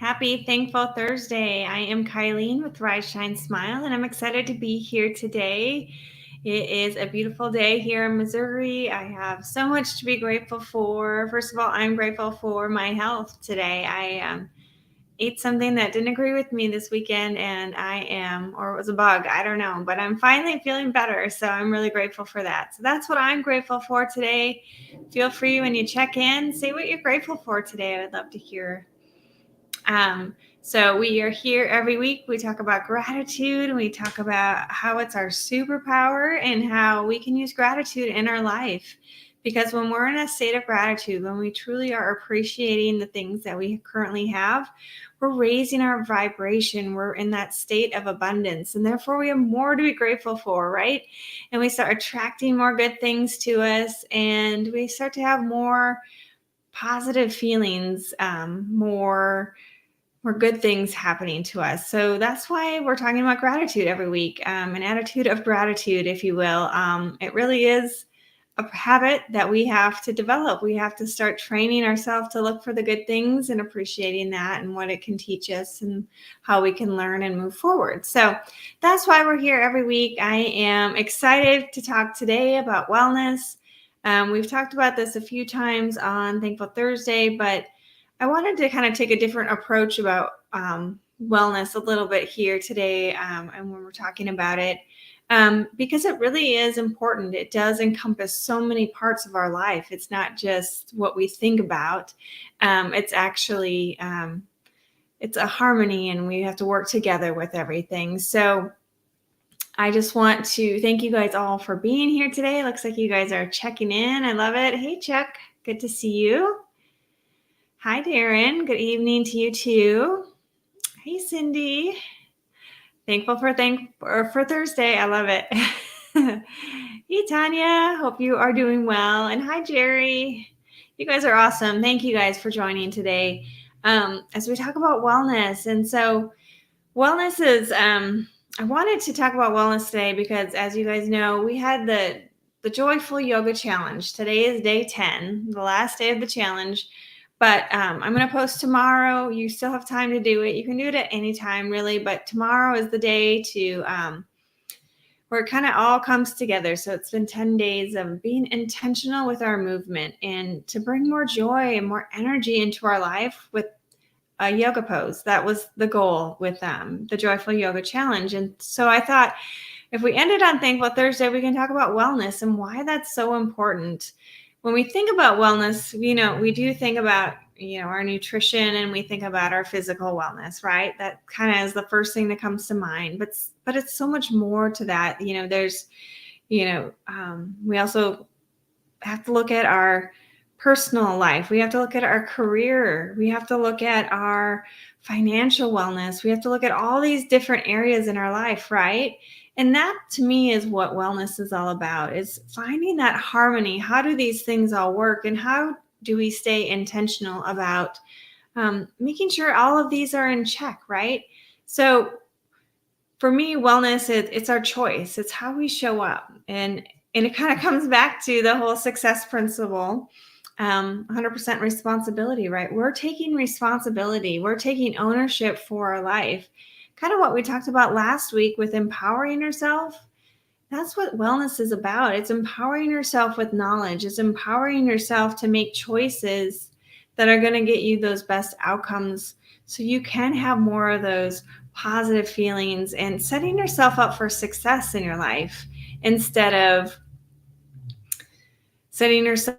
Happy Thankful Thursday. I am Kylene with Rise, Shine, Smile, and I'm excited to be here today. It is a beautiful day here in Missouri. I have so much to be grateful for. First of all, I'm grateful for my health today. I ate something that didn't agree with me this weekend, and or it was a bug, I don't know, but I'm finally feeling better, so I'm really grateful for that. So that's what I'm grateful for today. Feel free when you check in, say what you're grateful for today. I would love to hear. So we are here every week. We talk about gratitude, and we talk about how it's our superpower and how we can use gratitude in our life. Because when we're in a state of gratitude, when we truly are appreciating the things that we currently have, we're raising our vibration. We're in that state of abundance, and therefore we have more to be grateful for, right? And we start attracting more good things to us, and we start to have more positive feelings, more good things happening to us. So that's why we're talking about gratitude every week, an attitude of gratitude, if you will. It really is a habit that we have to develop. We have to start training ourselves to look for the good things and appreciating that and what it can teach us and how we can learn and move forward. So that's why we're here every week. I am excited to talk today about wellness. We've talked about this a few times on Thankful Thursday, but I wanted to kind of take a different approach about wellness a little bit here today, and when we're talking about it, because it really is important. It does encompass so many parts of our life. It's not just what we think about. It's actually, it's a harmony, and we have to work together with everything. So I just want to thank you guys all for being here today. It looks like you guys are checking in. I love it. Hey, Chuck, good to see you. Hi, Darren. Good evening to you too. Hey, Cindy. Thankful for Thursday. I love it. Hey, Tanya. Hope you are doing well. And hi, Jerry. You guys are awesome. Thank you guys for joining today as we talk about wellness. And so wellness is, I wanted to talk about wellness today because, as you guys know, we had the Joyful Yoga Challenge. Today is day 10, the last day of the challenge. But I'm going to post tomorrow. You still have time to do it. You can do it at any time, really. But tomorrow is the day to where it kind of all comes together. So it's been 10 days of being intentional with our movement and to bring more joy and more energy into our life with a yoga pose. That was the goal with the Joyful Yoga Challenge. And so I thought if we ended on Thankful Thursday, we can talk about wellness and why that's so important. When we think about wellness, we do think about, our nutrition, and we think about our physical wellness, right? That kind of is the first thing that comes to mind. But it's so much more to that. There's, we also have to look at our personal life. We have to look at our career. We have to look at our financial wellness. We have to look at all these different areas in our life, right? And that, to me, is what wellness is all about, is finding that harmony. How do these things all work? And how do we stay intentional about making sure all of these are in check, right? So for me, wellness, it's our choice. It's how we show up. And it kind of comes back to the whole success principle, 100% responsibility, right? We're taking responsibility. We're taking ownership for our life. Kind of what we talked about last week with empowering yourself. That's what wellness is about. It's empowering yourself with knowledge. It's empowering yourself to make choices that are going to get you those best outcomes so you can have more of those positive feelings and setting yourself up for success in your life instead of setting yourself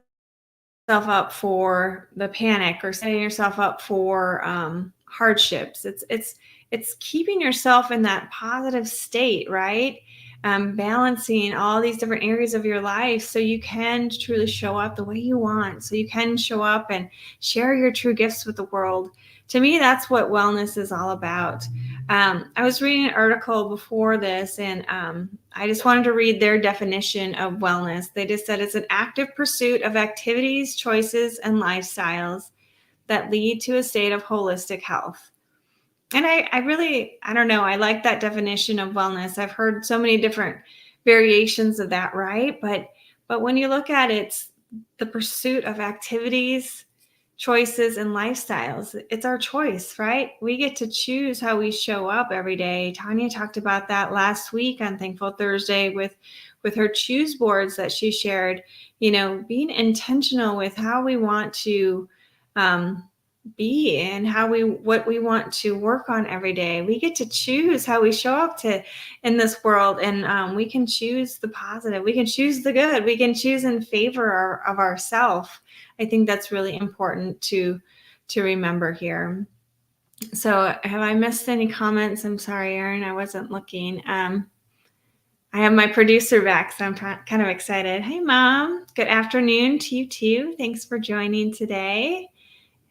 up for the panic or setting yourself up for hardships. It's keeping yourself in that positive state, right? Balancing all these different areas of your life so you can truly show up the way you want, so you can show up and share your true gifts with the world. To me, that's what wellness is all about. I was reading an article before this, and I just wanted to read their definition of wellness. They just said it's an active pursuit of activities, choices, and lifestyles that lead to a state of holistic health. And I don't know, I like that definition of wellness. I've heard so many different variations of that, right? But when you look at it, it's the pursuit of activities, choices and lifestyles. It's our choice, right? We get to choose how we show up every day. Tanya talked about that last week on Thankful Thursday with her choose boards that she shared. Being intentional with how we want to be and what we want to work on every day. We get to choose how we show up in this world, and we can choose the positive. We can choose the good. We can choose in favor of ourselves. I think that's really important to remember here. So have I missed any comments? I'm sorry, Erin, I wasn't looking. I have my producer back, so I'm kind of excited. Hey, Mom. Good afternoon to you too. Thanks for joining today.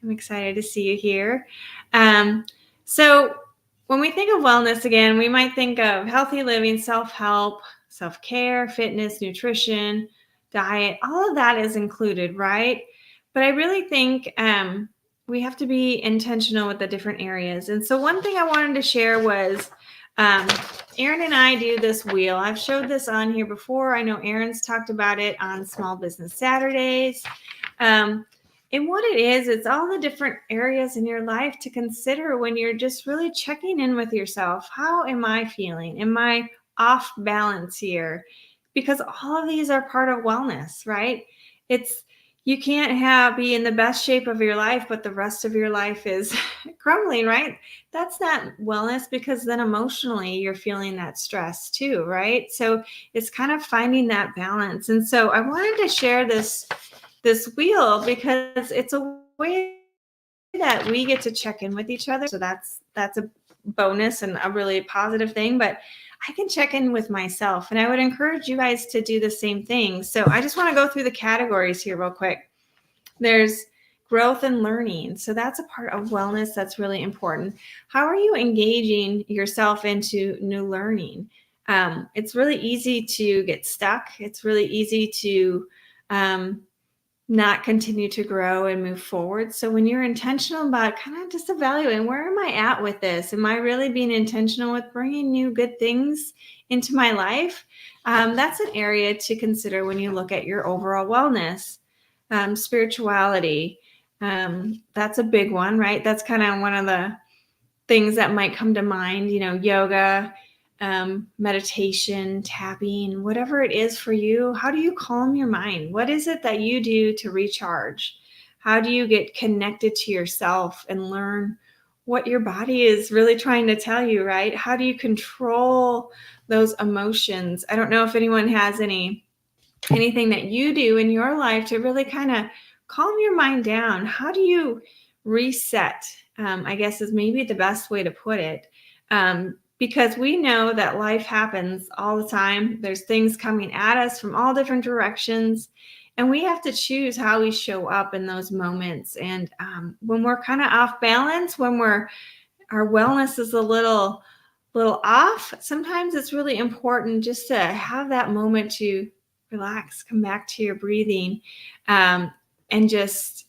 I'm excited to see you here. So when we think of wellness, again, we might think of healthy living, self-help, self-care, fitness, nutrition, diet. All of that is included, right? But I really think we have to be intentional with the different areas. And so one thing I wanted to share was Erin and I do this wheel. I've showed this on here before. I know Erin's talked about it on Small Business Saturdays. And what it is, it's all the different areas in your life to consider when you're just really checking in with yourself. How am I feeling? Am I off balance here? Because all of these are part of wellness, right? You can't be in the best shape of your life, but the rest of your life is crumbling, right? That's not wellness, because then emotionally you're feeling that stress too, right? So it's kind of finding that balance. And so I wanted to share this wheel because it's a way that we get to check in with each other. So that's a bonus and a really positive thing, but I can check in with myself, and I would encourage you guys to do the same thing. So I just want to go through the categories here real quick. There's growth and learning. So that's a part of wellness that's really important. How are you engaging yourself into new learning? It's really easy to get stuck. It's really easy to not continue to grow and move forward. So when you're intentional about kind of just evaluating, where am I at with this? Am I really being intentional with bringing new good things into my life? That's an area to consider when you look at your overall wellness. Spirituality, that's a big one, right? That's kind of one of the things that might come to mind, yoga, meditation, tapping, whatever it is for you. How do you calm your mind? What is it that you do to recharge? How do you get connected to yourself and learn what your body is really trying to tell you, right? How do you control those emotions? I don't know if anyone has anything that you do in your life to really kind of calm your mind down. How do you reset? I guess is maybe the best way to put it. Because we know that life happens all the time. There's things coming at us from all different directions, and we have to choose how we show up in those moments. And when we're kind of off balance, when our wellness is a little off, sometimes it's really important just to have that moment to relax, come back to your breathing, and just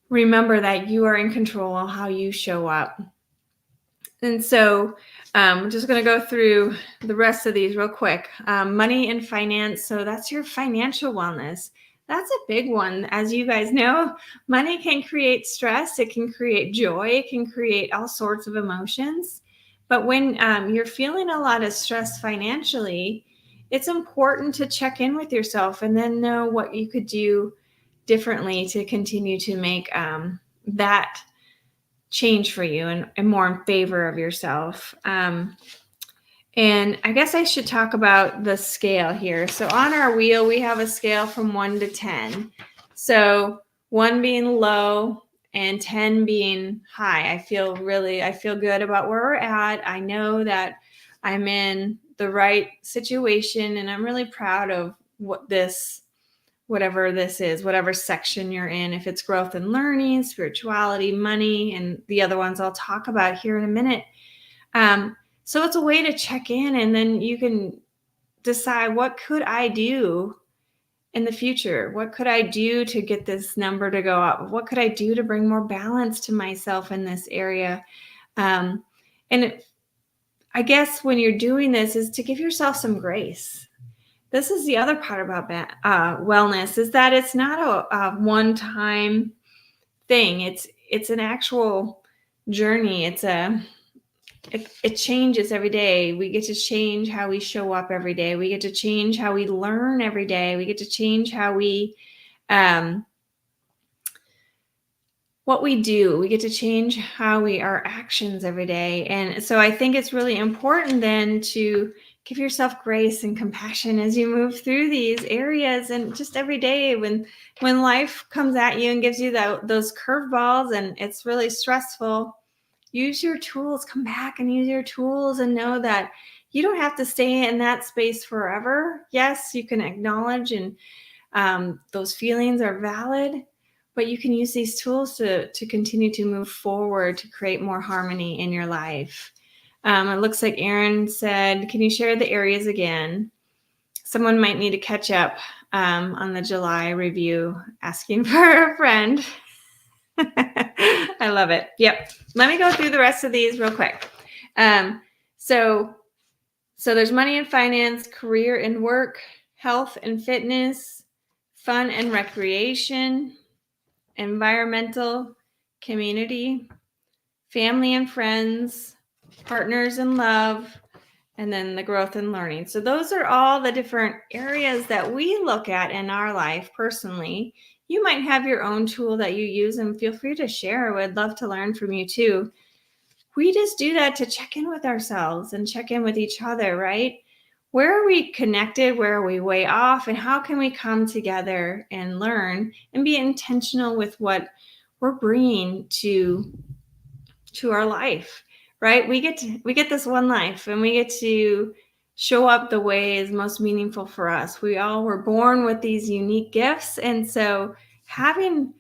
remember that you are in control of how you show up. And so I'm just going to go through the rest of these real quick. Money and finance. So that's your financial wellness. That's a big one. As you guys know, money can create stress. It can create joy. It can create all sorts of emotions. But when you're feeling a lot of stress financially, it's important to check in with yourself and then know what you could do differently to continue to make that change for you and more in favor of yourself. And I guess I should talk about the scale here. So on our wheel, we have a scale from 1 to 10. So 1 being low and 10 being high. I feel good about where we're at. I know that I'm in the right situation, and I'm really proud of whatever this is, whatever section you're in, if it's growth and learning, spirituality, money, and the other ones I'll talk about here in a minute. So it's a way to check in, and then you can decide, what could I do in the future? What could I do to get this number to go up? What could I do to bring more balance to myself in this area? I guess when you're doing this is to give yourself some grace. This is the other part about wellness, is that it's not a one-time thing. It's an actual journey. It changes every day. We get to change how we show up every day. We get to change how we learn every day. We get to change how we what we do. We get to change our actions every day. And so I think it's really important then to give yourself grace and compassion as you move through these areas, and just every day when life comes at you and gives you those curveballs and it's really stressful, use your tools. Come back and use your tools, and know that you don't have to stay in that space forever. Yes, you can acknowledge and those feelings are valid, but you can use these tools to continue to move forward, to create more harmony in your life. It looks like Erin said, can you share the areas again? Someone might need to catch up on the July review, asking for a friend. I love it. Yep. Let me go through the rest of these real quick. So there's money and finance, career and work, health and fitness, fun and recreation, environmental, community, family and friends, partners and love, and then the growth and learning. So those are all the different areas that we look at in our life personally. You might have your own tool that you use, and feel free to share. We'd love to learn from you too. We just do that to check in with ourselves and check in with each other, right? Where are we connected? Where are we way off? And how can we come together and learn and be intentional with what we're bringing to our life, right? We get this one life, and we get to show up the way is most meaningful for us. We all were born with these unique gifts. And so having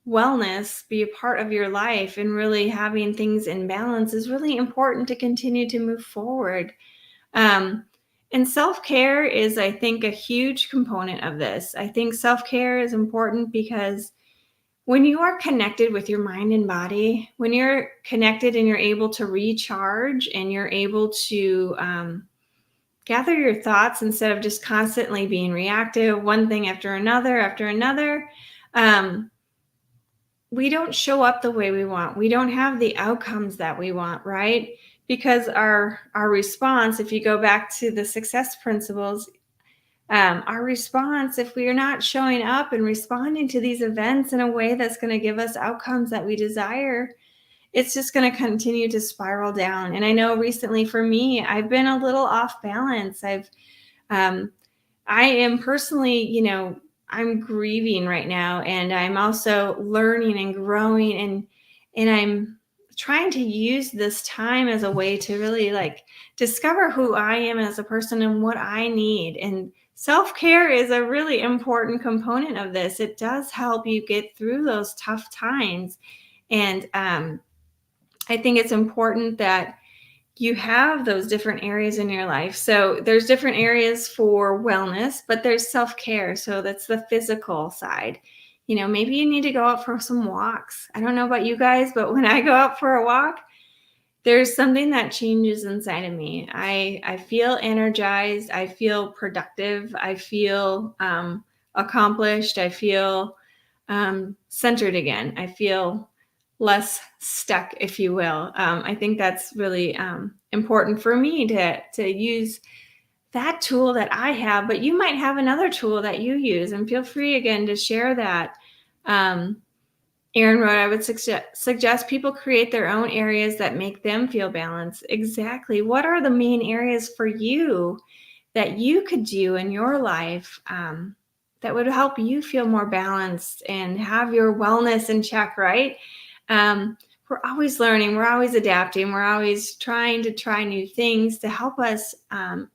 wellness be a part of your life and really having things in balance is really important to continue to move forward. And self-care is, I think, a huge component of this. I think self-care is important because when you are connected with your mind and body, when you're connected and you're able to recharge and you're able to gather your thoughts instead of just constantly being reactive, one thing after another, we don't show up the way we want. We don't have the outcomes that we want, right? Because our response, if you go back to the success principles, our response, if we are not showing up and responding to these events in a way that's going to give us outcomes that we desire, it's just going to continue to spiral down. And I know recently for me, I've been a little off balance. I am personally, I'm grieving right now, and I'm also learning and growing, and I'm trying to use this time as a way to really discover who I am as a person and what I need. And self-care is a really important component of this. It does help you get through those tough times. And I think it's important that you have those different areas in your life. So there's different areas for wellness, but there's self-care. So that's the physical side. Maybe you need to go out for some walks. I don't know about you guys, but when I go out for a walk, there's something that changes inside of me. I feel energized. I feel productive. I feel accomplished. I feel centered again. I feel less stuck, if you will. I think that's really important for me to use that tool that I have, but you might have another tool that you use, and feel free again to share that. Erin wrote, I would suggest people create their own areas that make them feel balanced. Exactly. What are the main areas for you that you could do in your life that would help you feel more balanced and have your wellness in check, right? We're always learning, we're always adapting, we're always trying to try new things to help us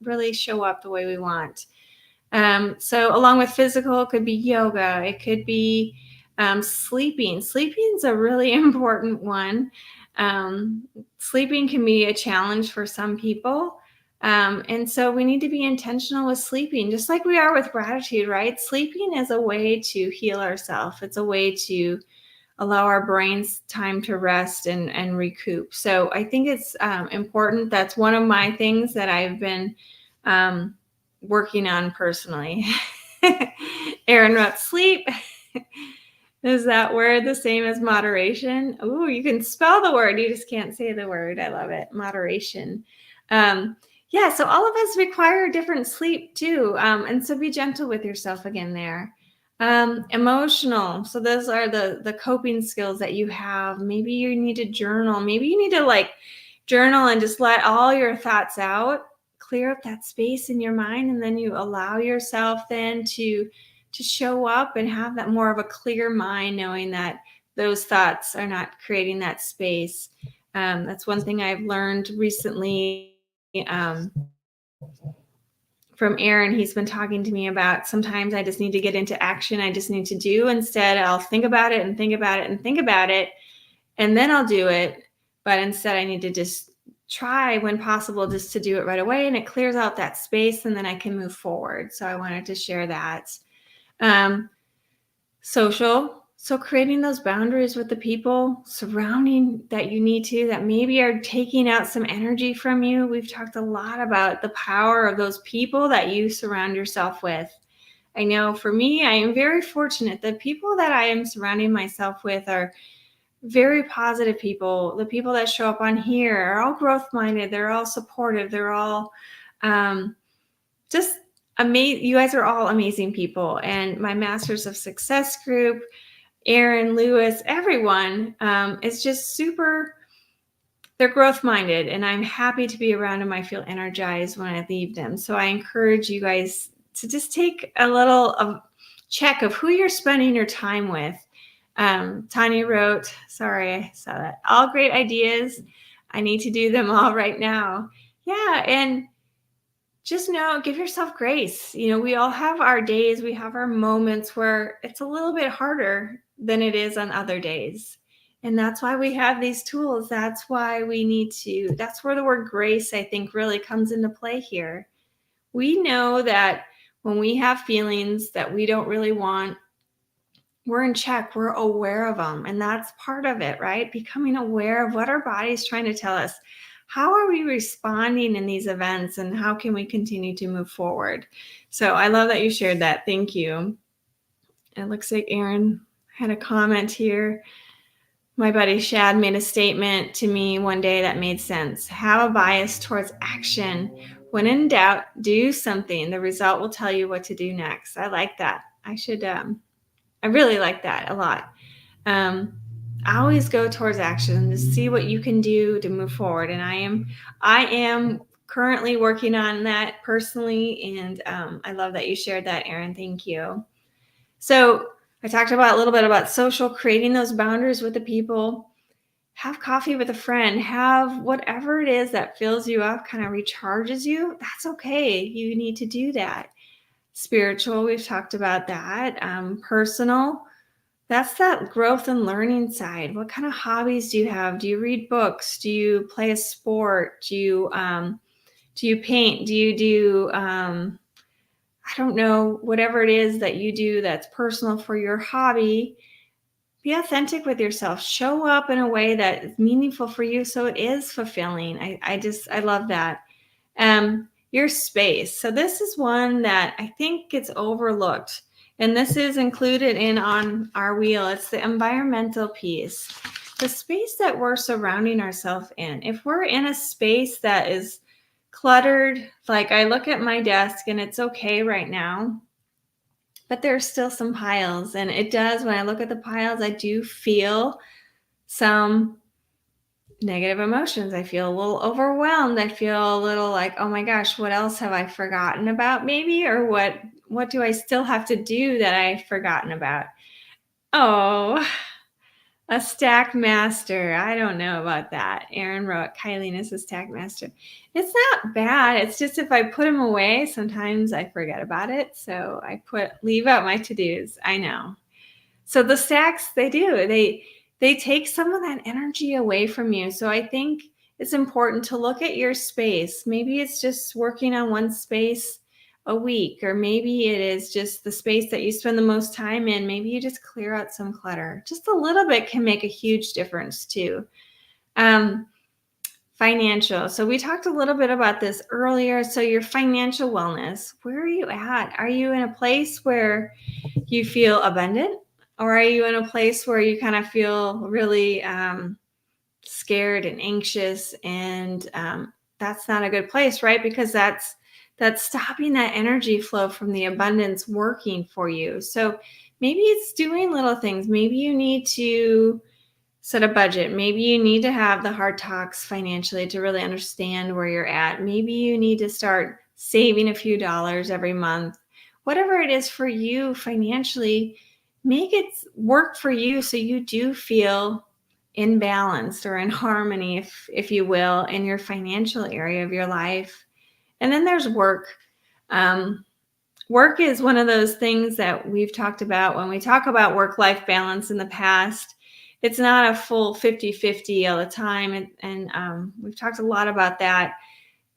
really show up the way we want. So along with physical, it could be yoga, it could be sleeping. Sleeping is a really important one. Sleeping can be a challenge for some people. And so we need to be intentional with sleeping, just like we are with gratitude, right? Sleeping is a way to heal ourselves. It's a way to allow our brains time to rest and recoup. So I think it's important. That's one of my things that I've been working on personally. Erin wrote, sleep Is that word the same as moderation? Ooh, you can spell the word, you just can't say the word. I love it. Moderation. Um, yeah, so all of us require different sleep too. And so be gentle with yourself again there. Emotional. So those are the coping skills that you have. Maybe you need to journal. Maybe you need to like journal and just let all your thoughts out, clear up that space in your mind, and then you allow yourself then to show up and have that more of a clear mind, knowing that those thoughts are not creating that space. That's one thing I've learned recently from Aaron. He's been talking to me about sometimes I just need to get into action. I just need to do. Instead, I'll think about it and think about it and think about it, and then I'll do it. But instead, I need to just try when possible just to do it right away, and it clears out that space, and then I can move forward. So I wanted to share that. Social. So creating those boundaries with the people surrounding that you need to, that maybe are taking out some energy from you. We've talked a lot about the power of those people that you surround yourself with. I know for me, I am very fortunate. The people that I am surrounding myself with are very positive people. The people that show up on here are all growth minded. They're all supportive. They're all just amazing. You guys are all amazing people. And my Masters of Success group, Aaron, Lewis, everyone is just super, they're growth minded, and I'm happy to be around them. I feel energized when I leave them. So I encourage you guys to just take a little check of who you're spending your time with. Tanya wrote, sorry, I saw that. All great ideas. I need to do them all right now. Yeah. And just know, give yourself grace. You know, we all have our days, we have our moments where it's a little bit harder than it is on other days. And that's why we have these tools. That's why we need to, that's where the word grace, I think, really comes into play here. We know that when we have feelings that we don't really want, we're in check, we're aware of them. And that's part of it, right? Becoming aware of what our body's trying to tell us. How are we responding in these events, and how can we continue to move forward? So I love that you shared that. Thank you. It looks like Aaron had a comment here. My buddy Shad made a statement to me one day that made sense. Have a bias towards action. When in doubt, do something. The result will tell you what to do next. I like that. I really like that a lot. I always go towards action to see what you can do to move forward. And I am currently working on that personally. And I love that you shared that, Aaron. Thank you. So I talked about a little bit about social, creating those boundaries with the people. Have coffee with a friend. Have whatever it is that fills you up, kind of recharges you. That's okay. You need to do that. Spiritual, we've talked about that. Personal, that's that growth and learning side. What kind of hobbies do you have? Do you read books? Do you play a sport? Do you paint? Do you do I don't know, whatever it is that you do that's personal for your hobby? Be authentic with yourself. Show up in a way that is meaningful for you, so it is fulfilling. I love that. Your space. So this is one that I think gets overlooked. And this is included in on our wheel. It's the environmental piece. The space that we're surrounding ourselves in. If we're in a space that is cluttered, like I look at my desk and it's okay right now, but there's still some piles. And it does, when I look at the piles, I do feel some negative emotions. I feel a little overwhelmed. I feel a little like, oh my gosh, what else have I forgotten about maybe? Or what do I still have to do that I've forgotten about? Oh, a stack master. I don't know about that. Aaron wrote, Kylene is a stack master. It's not bad. It's just if I put them away, sometimes I forget about it. So I leave out my to-dos. I know. So the stacks, they do. They take some of that energy away from you. So I think it's important to look at your space. Maybe it's just working on one space a week, or maybe it is just the space that you spend the most time in. Maybe you just clear out some clutter. Just a little bit can make a huge difference too. Financial. So we talked a little bit about this earlier. So your financial wellness, where are you at? Are you in a place where you feel abundant? Or are you in a place where you kind of feel really scared and anxious, and that's not a good place, right? Because that's stopping that energy flow from the abundance working for you. So maybe it's doing little things. Maybe you need to set a budget. Maybe you need to have the hard talks financially to really understand where you're at. Maybe you need to start saving a few dollars every month. Whatever it is for you financially, make it work for you so you do feel in balance or in harmony, if you will, in your financial area of your life. And then there's work. Um, Work is one of those things that we've talked about when we talk about work-life balance in the past. It's not a full 50-50 all the time. And we've talked a lot about that.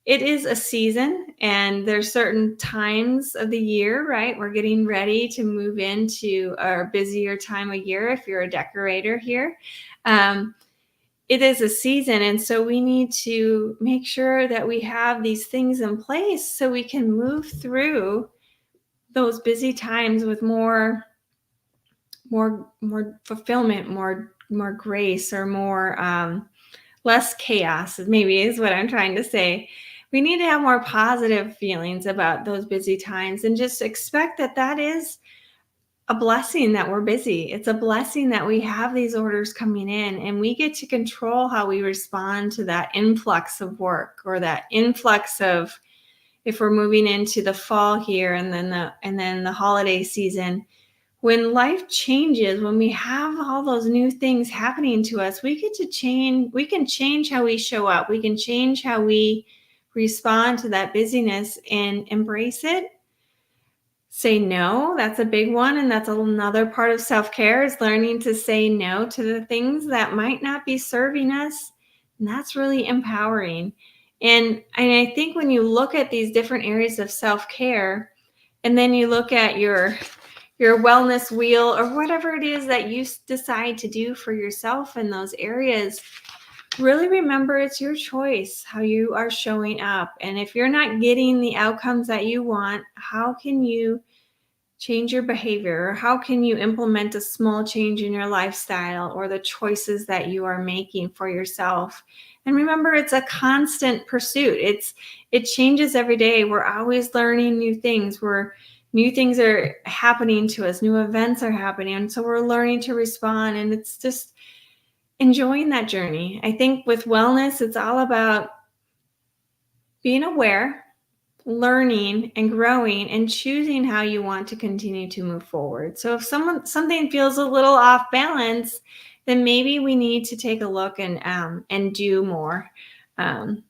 It is a season, and there's certain times of the year, right? We're getting ready to move into our busier time of year if you're a decorator here. It is a season, and so we need to make sure that we have these things in place so we can move through those busy times with more fulfillment, more grace, or more less chaos, maybe is what I'm trying to say. We need to have more positive feelings about those busy times, and just expect that that is a blessing that we're busy. It's a blessing that we have these orders coming in, and we get to control how we respond to that influx of work, or that influx of, if we're moving into the fall here, and then the holiday season. When life changes, when we have all those new things happening to us, we get to change. We can change how we show up. We can change how we respond to that busyness and embrace it. Say no. That's a big one. And that's another part of self-care, is learning to say no to the things that might not be serving us. And that's really empowering. And I think when you look at these different areas of self-care, and then you look at your wellness wheel, or whatever it is that you decide to do for yourself in those areas, really remember it's your choice how you are showing up. And if you're not getting the outcomes that you want, how can you change your behavior? Or how can you implement a small change in your lifestyle, or the choices that you are making for yourself? And remember, it's a constant pursuit. It changes every day. We're always learning new things. New things are happening to us. New events are happening. And so we're learning to respond. And it's just enjoying that journey. I think with wellness, it's all about being aware, learning and growing, and choosing how you want to continue to move forward. So if something feels a little off balance, then maybe we need to take a look and do more, and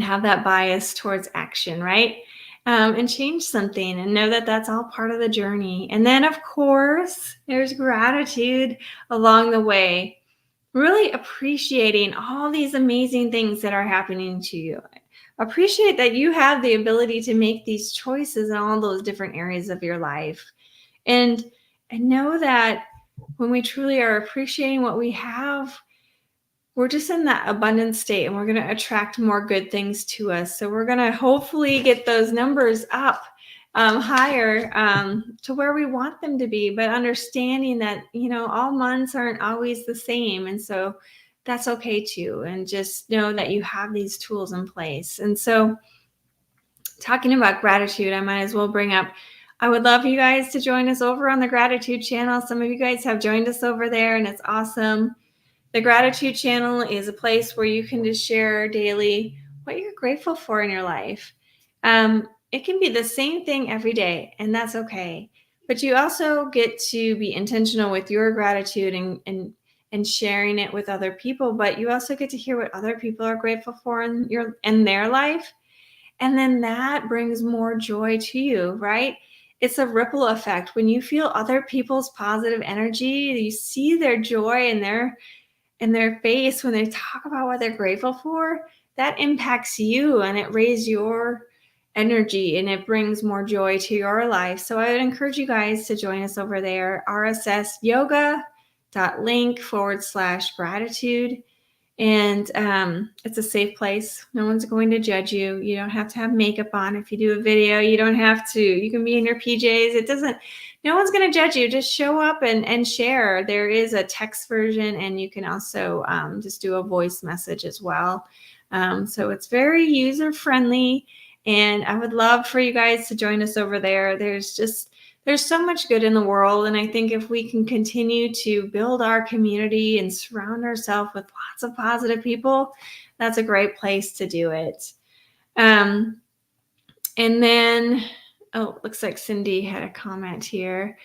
have that bias towards action, right? And change something, and know that that's all part of the journey. And then, of course, there's gratitude along the way. Really appreciating all these amazing things that are happening to you. Appreciate that you have the ability to make these choices in all those different areas of your life. And know that when we truly are appreciating what we have, we're just in that abundant state, and we're going to attract more good things to us. So we're going to hopefully get those numbers up higher, to where we want them to be, but understanding that, all months aren't always the same. And so that's okay too. And just know that you have these tools in place. And so, talking about gratitude, I might as well bring up, I would love you guys to join us over on the gratitude channel. Some of you guys have joined us over there, and it's awesome. The gratitude channel is a place where you can just share daily what you're grateful for in your life. It can be the same thing every day, and that's okay. But you also get to be intentional with your gratitude, and sharing it with other people. But you also get to hear what other people are grateful for in their life. And then that brings more joy to you, right? It's a ripple effect. When you feel other people's positive energy, you see their joy in their face when they talk about what they're grateful for, that impacts you, and it raises your energy, and it brings more joy to your life. So I would encourage you guys to join us over there, rssyoga.link /gratitude. And it's a safe place. No one's going to judge you. You don't have to have makeup on. If you do a video, you don't have to. You can be in your PJs. No one's going to judge you. Just show up and share. There is a text version, and you can also just do a voice message as well. So it's very user friendly, and I would love for you guys to join us over there. There's so much good in the world, and I think if we can continue to build our community and surround ourselves with lots of positive people, that's a great place to do it. And then, looks like Cindy had a comment here.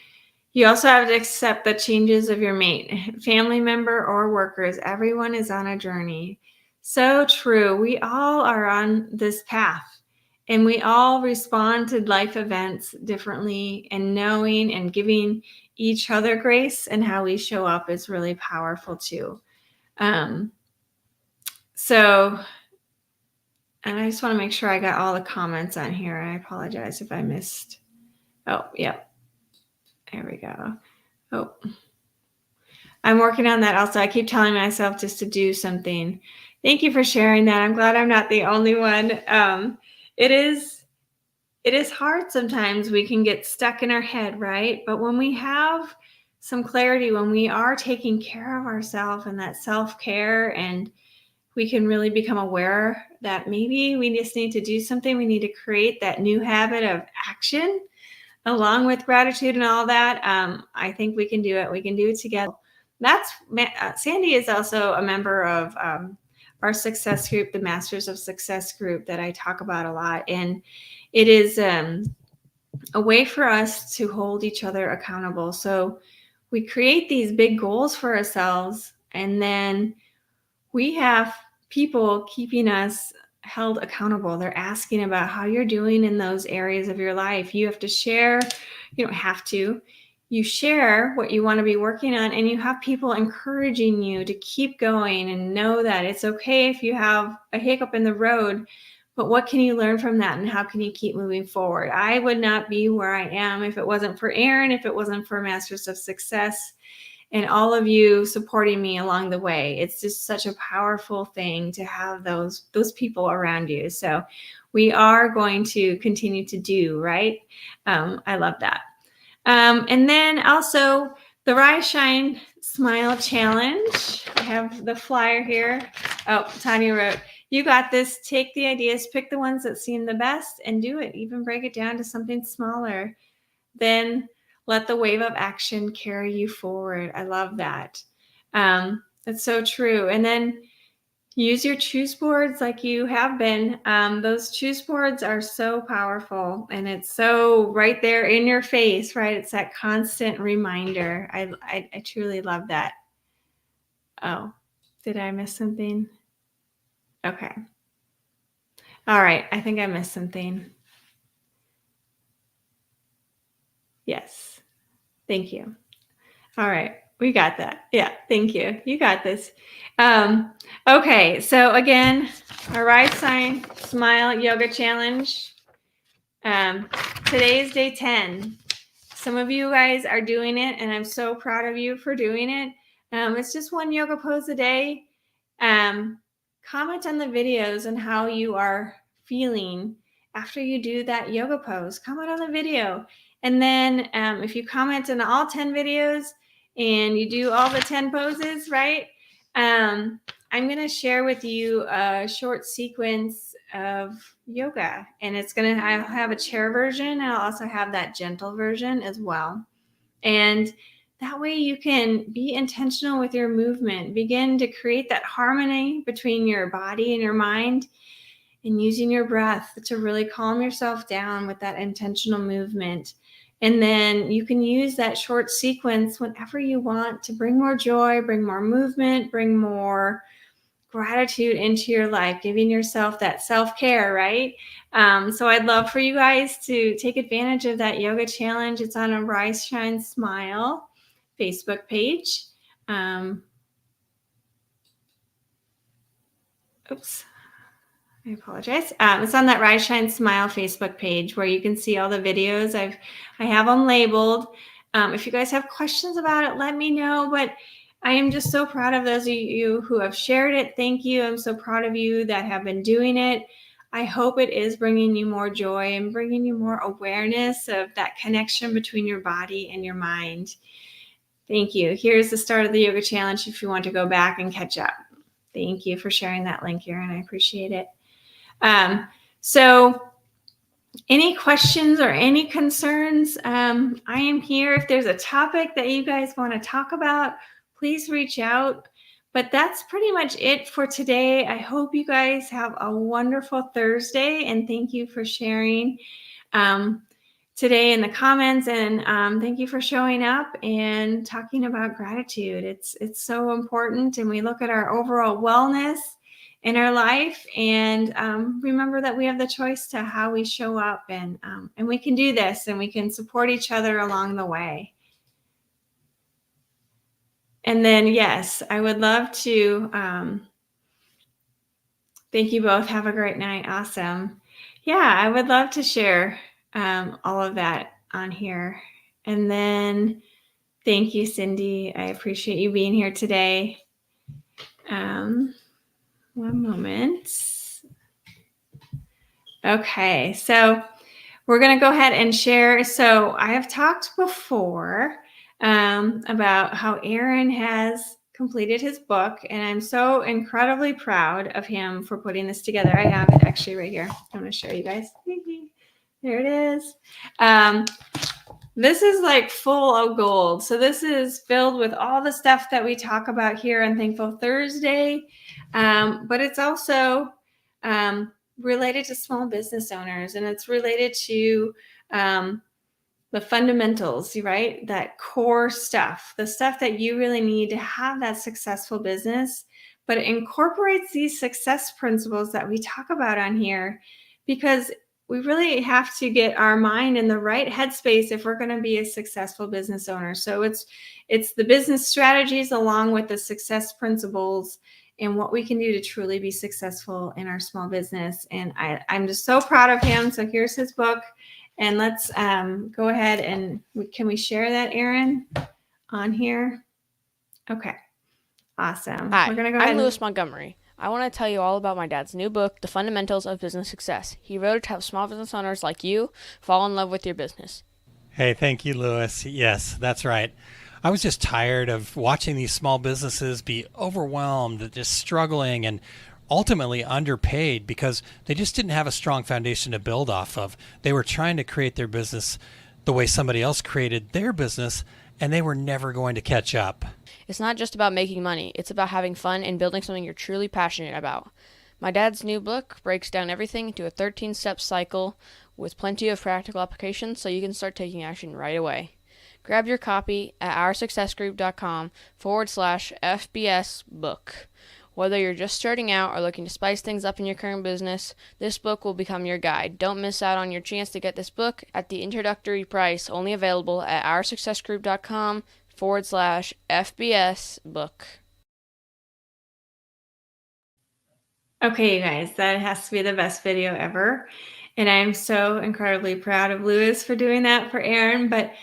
You also have to accept the changes of your mate, family member, or workers. Everyone is on a journey. So true. We all are on this path, and we all respond to life events differently, and knowing and giving each other grace and how we show up is really powerful too. And I just want to make sure I got all the comments on here. I apologize if I missed. Oh, yep. There we go. Oh, I'm working on that also. I keep telling myself just to do something. Thank you for sharing that. I'm glad I'm not the only one. It is hard sometimes. We can get stuck in our head, right? But when we have some clarity, when we are taking care of ourselves and that self-care, and we can really become aware that maybe we just need to do something. We need to create that new habit of action along with gratitude and all that. I think we can do it. We can do it together. Sandy is also a member of our success group, the Masters of Success group that I talk about a lot. And it is a way for us to hold each other accountable. So we create these big goals for ourselves, and then we have people keeping us held accountable. They're asking about how you're doing in those areas of your life. You have to share. You don't have to. You share what you want to be working on, and you have people encouraging you to keep going and know that it's okay if you have a hiccup in the road, but what can you learn from that, and how can you keep moving forward? I would not be where I am if it wasn't for Aaron, if it wasn't for Masters of Success, and all of you supporting me along the way. It's just such a powerful thing to have those people around you. So we are going to continue to do, right? I love that. And then also the Rise, Shine, Smile Challenge. I have the flyer here. Oh, Tanya wrote, you got this. Take the ideas, pick the ones that seem the best, and do it. Even break it down to something smaller. Then let the wave of action carry you forward. I love that. That's so true. And then use your choose boards like you have been. Those choose boards are so powerful, and it's so right there in your face, right? It's that constant reminder. I truly love that. Oh, did I miss something? Okay. All right. I think I missed something. Yes. Thank you. All right. We got that. Yeah. Thank you. You got this. Okay. So again, our Rise, Sign, Smile Yoga Challenge. Today is day 10. Some of you guys are doing it, and I'm so proud of you for doing it. It's just one yoga pose a day. Comment on the videos and how you are feeling after you do that yoga pose. Comment on the video. And then if you comment on all 10 videos and you do all the 10 poses, right? I'm going to share with you a short sequence of yoga, and I'll have a chair version, and I'll also have that gentle version as well. And that way you can be intentional with your movement, begin to create that harmony between your body and your mind, and using your breath to really calm yourself down with that intentional movement. And then you can use that short sequence whenever you want to bring more joy, bring more movement, bring more gratitude into your life, giving yourself that self-care, right? So I'd love for you guys to take advantage of that yoga challenge. It's on a Rise, Shine, Smile Facebook page. Oops. I apologize. It's on that Rise, Shine, Smile Facebook page where you can see all the videos. I have them labeled. If you guys have questions about it, let me know. But I am just so proud of those of you who have shared it. Thank you. I'm so proud of you that have been doing it. I hope it is bringing you more joy and bringing you more awareness of that connection between your body and your mind. Thank you. Here's the start of the yoga challenge if you want to go back and catch up. Thank you for sharing that link, Erin. I appreciate it. So any questions or any concerns? I am here. If there's a topic that you guys want to talk about, please reach out. But that's pretty much it for today. I hope you guys have a wonderful Thursday, and thank you for sharing today in the comments, and thank you for showing up and talking about gratitude. It's so important, and we look at our overall wellness in our life, and remember that we have the choice to how we show up, and we can do this, and we can support each other along the way. And then, yes, I would love to thank you both. Have a great night. Awesome. Yeah, I would love to share all of that on here. And then thank you, Cindy. I appreciate you being here today. One moment. Okay, so we're going to go ahead and share. So I have talked before about how Aaron has completed his book, and I'm so incredibly proud of him for putting this together. I have it actually right here. I'm going to show you guys. There it is. This is like full of gold. So this is filled with all the stuff that we talk about here on Thankful Thursday, but it's also related to small business owners, and it's related to the fundamentals, right? That core stuff, the stuff that you really need to have that successful business, but it incorporates these success principles that we talk about on here, because we really have to get our mind in the right headspace if we're going to be a successful business owner. So it's the business strategies along with the success principles and what we can do to truly be successful in our small business. And I'm just so proud of him. So here's his book. And let's go ahead and can we share that, Aaron, on here? Okay, awesome. Hi, we're gonna go ahead. I'm Kylene Montgomery. I want to tell you all about my dad's new book, The Fundamentals of Business Success. He wrote it to help small business owners like you fall in love with your business. Hey, thank you, Lewis. Yes, that's right. I was just tired of watching these small businesses be overwhelmed, just struggling, and ultimately underpaid because they just didn't have a strong foundation to build off of. They were trying to create their business the way somebody else created their business, and they were never going to catch up. It's not just about making money, it's about having fun and building something you're truly passionate about. My dad's new book breaks down everything into a 13-step cycle with plenty of practical applications so you can start taking action right away. Grab your copy at rssyoga.com/FBS book. Whether you're just starting out or looking to spice things up in your current business, this book will become your guide. Don't miss out on your chance to get this book at the introductory price, only available at rsuccessgroup.com/FBS book. Okay, you guys, that has to be the best video ever. And I'm so incredibly proud of Lewis for doing that for Aaron. But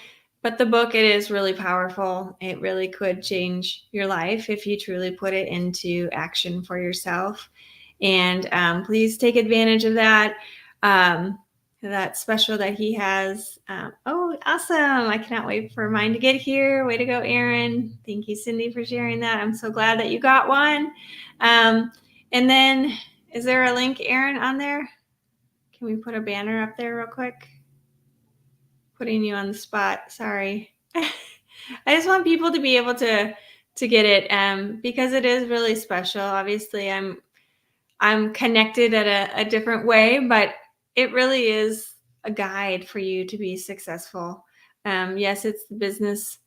the book, it is really powerful. It really could change your life if you truly put it into action for yourself. And please take advantage of that. That special that he has. Oh, awesome. I cannot wait for mine to get here. Way to go, Aaron. Thank you, Cindy, for sharing that. I'm so glad that you got one. And then is there a link, Aaron, on there? Can we put a banner up there real quick? Putting you on the spot. Sorry. I just want people to be able to get it because it is really special. Obviously, I'm connected at a different way, but it really is a guide for you to be successful. Yes, it's the business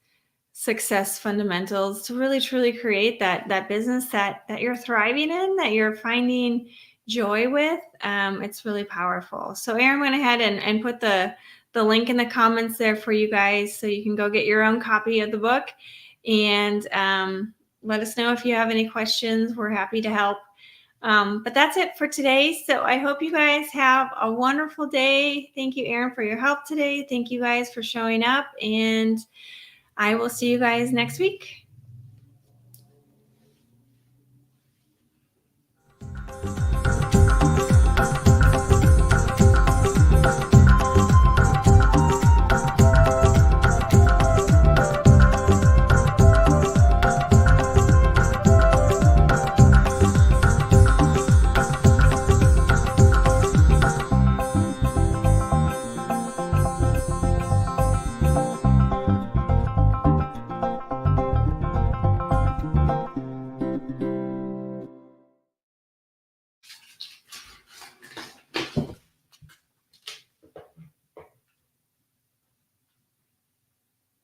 success fundamentals to really truly create that business that you're thriving in, that you're finding joy with. It's really powerful. So Aaron went ahead and put the link in the comments there for you guys so you can go get your own copy of the book, and let us know if you have any questions. We're happy to help. But that's it for today. So I hope you guys have a wonderful day. Thank you, Aaron, for your help today. Thank you guys for showing up, and I will see you guys next week.